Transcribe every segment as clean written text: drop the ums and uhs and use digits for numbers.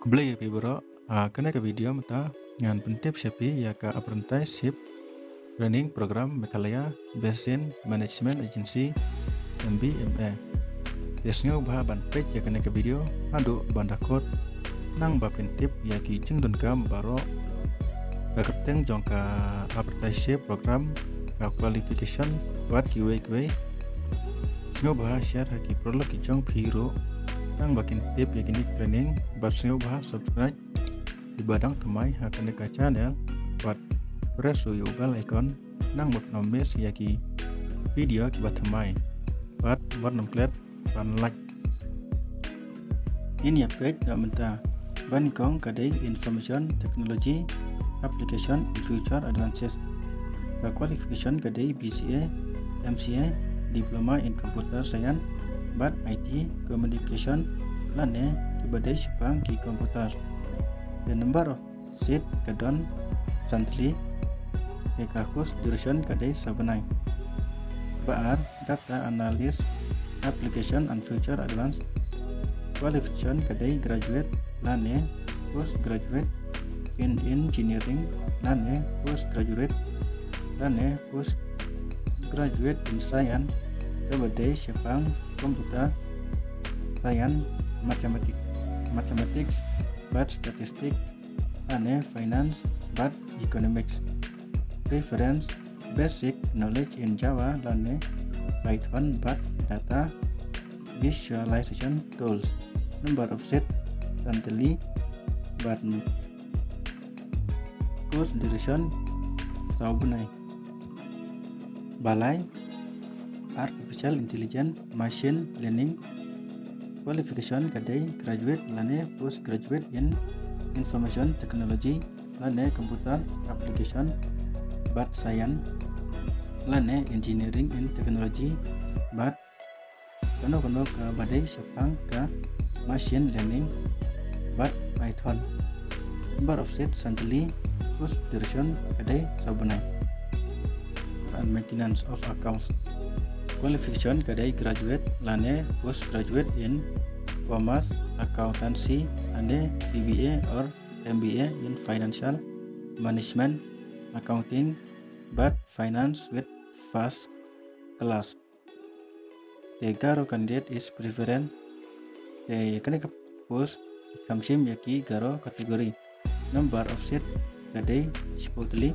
Kembali ya Bro, kena ke video mata ngan pentip siapi ya ka apprenticeship training program Mekalaya Basin Management Agency MBMA. Tiasnya ubah ban page ya kena ke video adu bandakot nang ba pentip ya ki cengdon kam baro ka kerteng jong ka apprenticeship program ka qualification buat kiwe sengo bah share haki prolog ki jong phiro nang bakin tip ya kini training bersengo bah subscribe di badang temai hakane ka channel buat press yo bell icon nang bot nomes ya ki video ki batamai buat nam klet ban like ini ya page na menta ban kong kadai information technology application and future advances ka qualification kadai BCA MCA diploma in computer science bat IT communication lane kibadai Jepang ki komputer. The number of seat kadon santli ekakus duration kadai sabanai. Baar data analysis application and future advance qualification kadai graduate lane postgraduate in engineering lane postgraduate lane postgraduate in science kibadai Jepang komputer science mathematics but statistics and finance but economics reference basic knowledge in Java and Python but data visualization tools number of set currently but course duration saubunai balai artificial intelligence machine learning qualification kadai graduate lane postgraduate in information technology lane computer application but science lane engineering in technology but kono ka badai Jepang ka machine learning but Python number of set santly post duration kadai sabunai and maintenance of accounts qualification kadai graduate lane postgraduate in commerce accountancy and BBA or MBA in financial management accounting but finance with first class. The garo candidate is preferred the kena post kamsim yaki garo kategori number of seat kadai spotly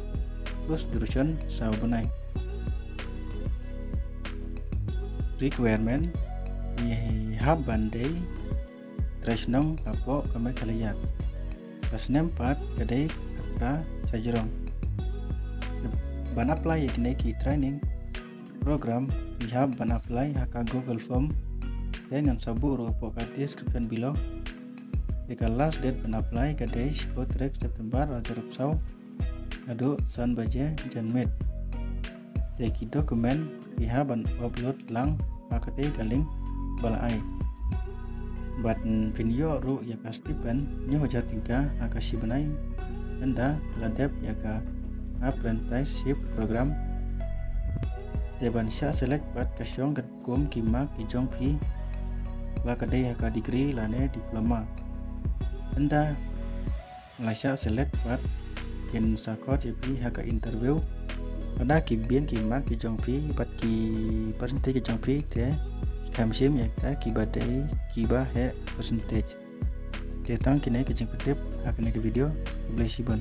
post duration sabanai requirement ihab bandai tresnong apo kami kalian pasnem pat kadai katra sajerong ban apply ki training program ihab ban apply haka Google Form dengan sabu rupo ka description below ika last date ban apply kadai 10 September ajarap sau adu san baje janmet teki dokumen ihab ban upload lang pakate galing balai bat video ru ya pasti pen nyu hajar tingka akashi banai anda ladep ya ka apprenticeship program deban sha select bat kasyong kum kimak kijong pi la kadai ya ka degree lane diploma anda la sha select bat in sakot jepi haka interview ada ki bien ki mak ki jong pi bat ki percentage ki jong pi te kamsim ya ta ki badai ki ba he percentage te tang ki ne ki jing petip hakne ki video blessibon.